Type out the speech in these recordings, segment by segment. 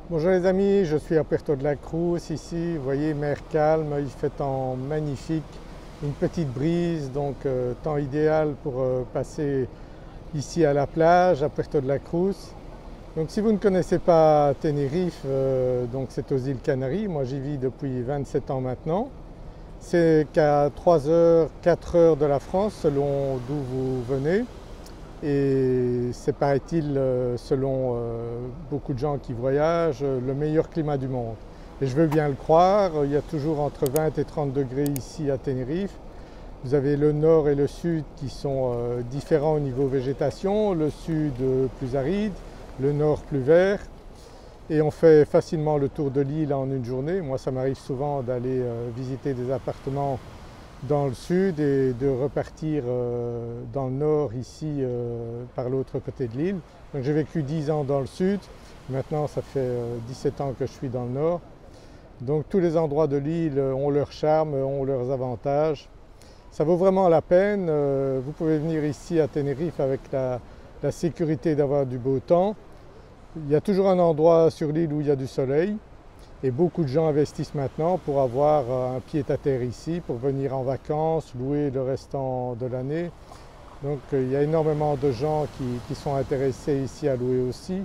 Bonjour les amis, je suis à Puerto de la Cruz ici, vous voyez mer calme, il fait temps magnifique, une petite brise donc temps idéal pour passer ici à la plage à Puerto de la Cruz. Donc si vous ne connaissez pas Tenerife, donc c'est aux îles Canaries, moi j'y vis depuis 27 ans maintenant. C'est qu'à 3 heures, 4 heures de la France selon d'où vous venez. Et c'est, paraît-il, selon beaucoup de gens qui voyagent, le meilleur climat du monde. Et je veux bien le croire, il y a toujours entre 20 et 30 degrés ici à Tenerife. Vous avez le nord et le sud qui sont différents au niveau végétation, le sud plus aride, le nord plus vert. Et on fait facilement le tour de l'île en une journée. Moi ça m'arrive souvent d'aller visiter des appartements dans le sud et de repartir dans le nord ici par l'autre côté de l'île. Donc j'ai vécu 10 ans dans le sud, maintenant ça fait 17 ans que je suis dans le nord. Donc tous les endroits de l'île ont leur charme, ont leurs avantages. Ça vaut vraiment la peine, vous pouvez venir ici à Tenerife avec la sécurité d'avoir du beau temps. Il y a toujours un endroit sur l'île où il y a du soleil. Et beaucoup de gens investissent maintenant pour avoir un pied-à-terre ici, pour venir en vacances, louer le restant de l'année. Donc il y a énormément de gens qui sont intéressés ici à louer aussi.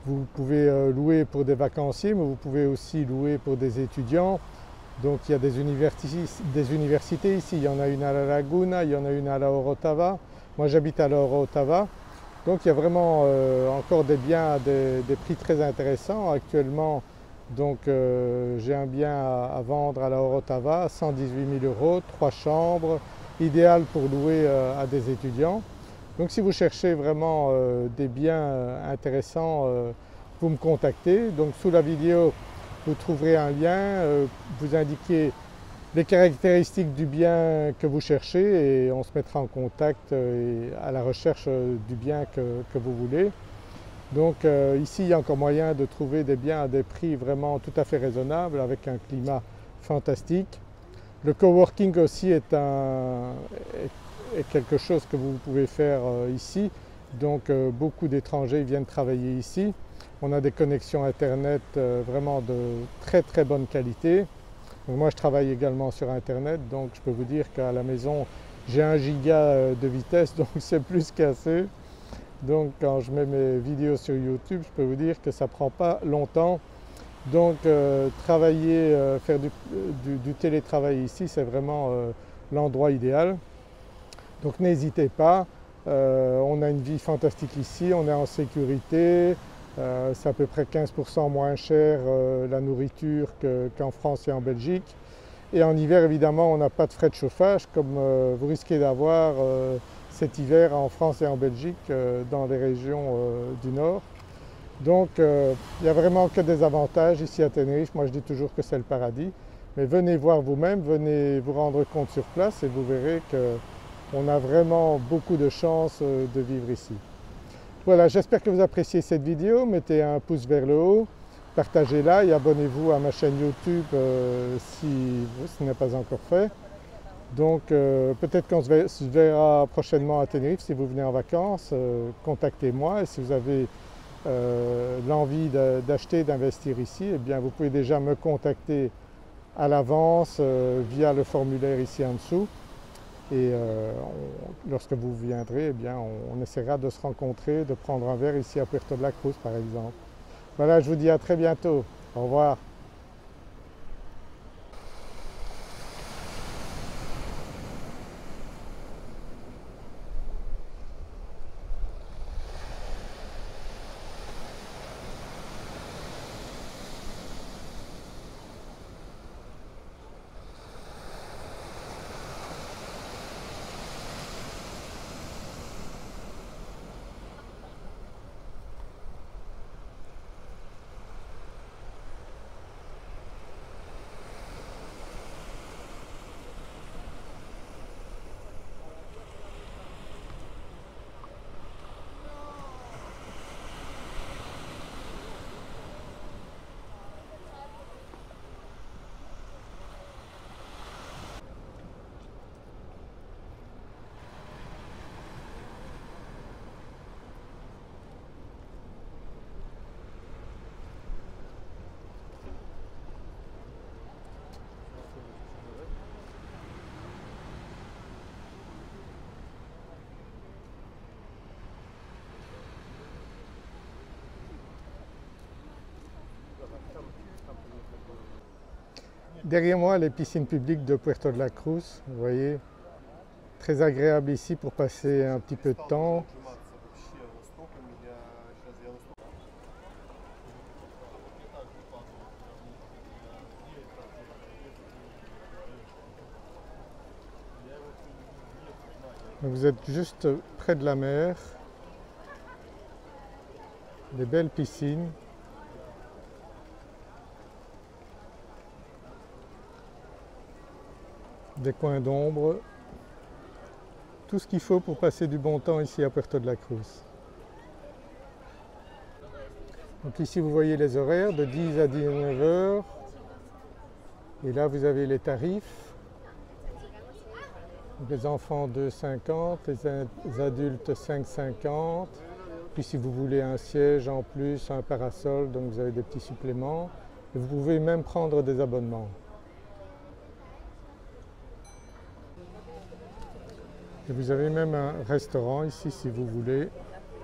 Vous pouvez louer pour des vacanciers, mais vous pouvez aussi louer pour des étudiants. Donc il y a des universités ici, il y en a une à La Laguna, il y en a une à La Orotava. Moi j'habite à La Orotava. Donc il y a vraiment encore des biens à des prix très intéressants. Actuellement, donc j'ai un bien à vendre à La Orotava, 118 000 euros, 3 chambres, idéal pour louer à des étudiants. Donc si vous cherchez vraiment des biens intéressants, vous me contactez. Donc sous la vidéo, vous trouverez un lien, vous indiquez les caractéristiques du bien que vous cherchez et on se mettra en contact à la recherche du bien que vous voulez. Donc ici il y a encore moyen de trouver des biens à des prix vraiment tout à fait raisonnables avec un climat fantastique. Le coworking aussi est quelque chose que vous pouvez faire ici. Donc beaucoup d'étrangers viennent travailler ici. On a des connexions internet vraiment de très très bonne qualité. Donc moi je travaille également sur internet, donc je peux vous dire qu'à la maison j'ai 1 giga de vitesse, donc c'est plus qu'assez. Donc quand je mets mes vidéos sur YouTube, je peux vous dire que ça ne prend pas longtemps. Donc travailler, faire du télétravail ici, c'est vraiment l'endroit idéal. Donc n'hésitez pas, on a une vie fantastique ici, on est en sécurité, c'est à peu près 15% moins cher la nourriture qu'en France et en Belgique. Et en hiver évidemment on n'a pas de frais de chauffage comme vous risquez d'avoir cet hiver en France et en Belgique dans les régions du nord. Donc il n'y a vraiment que des avantages ici à Tenerife. Moi je dis toujours que c'est le paradis. Mais venez voir vous-même, venez vous rendre compte sur place et vous verrez qu'on a vraiment beaucoup de chance de vivre ici. Voilà, j'espère que vous appréciez cette vidéo. Mettez un pouce vers le haut, partagez-la et abonnez-vous à ma chaîne YouTube si ce n'est pas encore fait. Donc peut-être qu'on se verra prochainement à Tenerife si vous venez en vacances. Contactez-moi et si vous avez l'envie d'acheter, d'investir ici, eh bien vous pouvez déjà me contacter à l'avance via le formulaire ici en dessous. Et lorsque vous viendrez, eh bien on essaiera de se rencontrer, de prendre un verre ici à Puerto de la Cruz par exemple. Voilà, je vous dis à très bientôt. Au revoir. Derrière moi, les piscines publiques de Puerto de la Cruz, vous voyez, très agréable ici pour passer un petit peu de temps. Vous êtes juste près de la mer, des belles piscines. Des coins d'ombre, tout ce qu'il faut pour passer du bon temps ici à Puerto de la Cruz. Donc ici vous voyez les horaires de 10 à 19 heures et là vous avez les tarifs. Donc les enfants 2,50, les adultes 5,50. Puis si vous voulez un siège en plus, un parasol, donc vous avez des petits suppléments. Et vous pouvez même prendre des abonnements. Et vous avez même un restaurant ici si vous voulez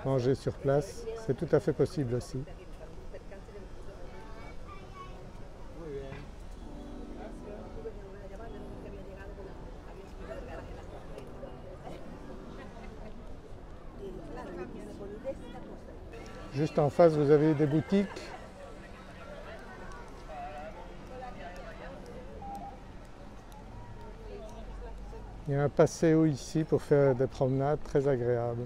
manger sur place, c'est tout à fait possible aussi. Juste en face vous avez des boutiques. Il y a un passéo ici pour faire des promenades très agréables.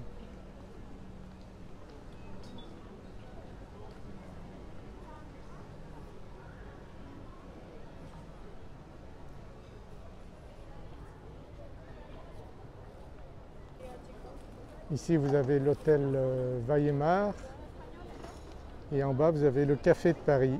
Ici vous avez l'hôtel Vallemar et en bas vous avez le Café de Paris.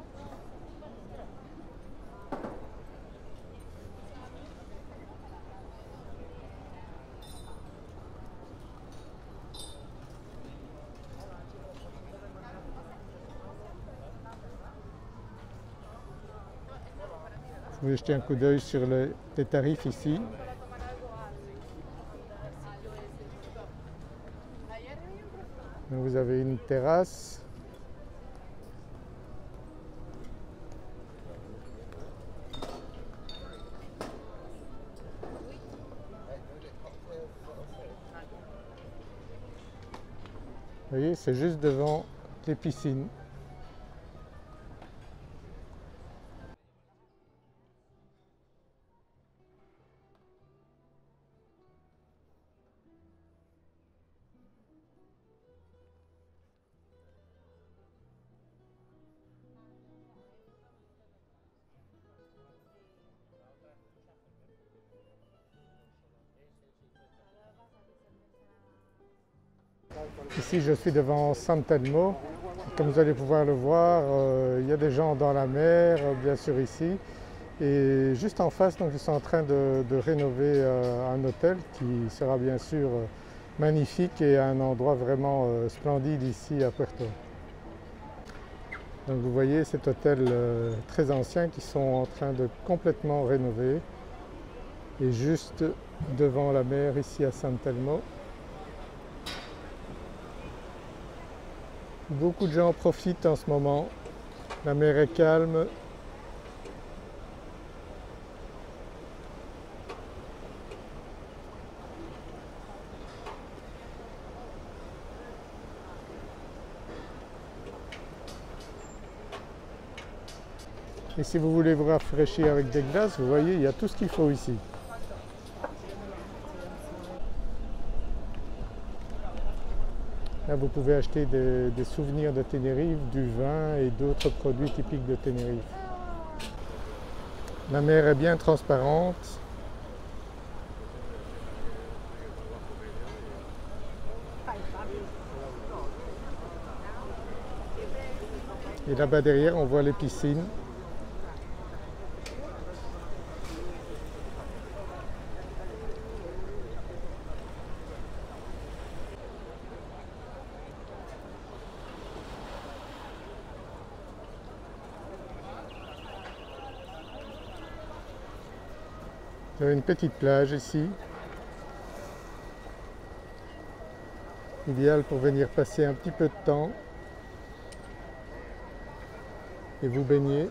Vous pouvez jeter un coup d'œil sur les tarifs ici. Donc vous avez une terrasse. Vous voyez, c'est juste devant les piscines. Ici je suis devant San Telmo. Comme vous allez pouvoir le voir, il y a des gens dans la mer, bien sûr ici. Et juste en face, donc, ils sont en train de rénover un hôtel qui sera bien sûr magnifique et un endroit vraiment splendide ici à Puerto. Donc vous voyez cet hôtel très ancien qui sont en train de complètement rénover. Et juste devant la mer ici à San Telmo. Beaucoup de gens profitent en ce moment. La mer est calme. Et si vous voulez vous rafraîchir avec des glaces, vous voyez, il y a tout ce qu'il faut ici. Là, vous pouvez acheter des souvenirs de Tenerife, du vin et d'autres produits typiques de Tenerife. La mer est bien transparente. Et là-bas derrière, on voit les piscines. Il y a une petite plage ici, idéal pour venir passer un petit peu de temps et vous baigner.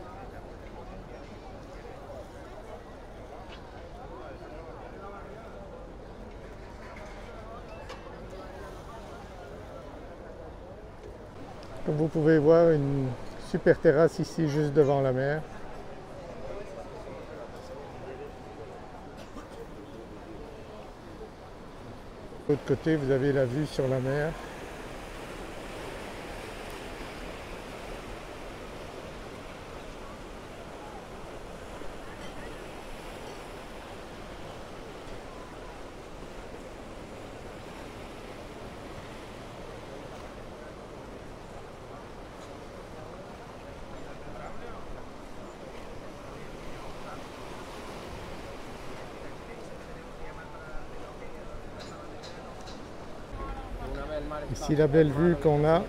Comme vous pouvez voir, une super terrasse ici juste devant la mer. De l'autre côté, vous avez la vue sur la mer. Ici la belle vue qu'on a.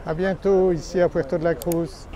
À bientôt ici à Puerto de la Cruz.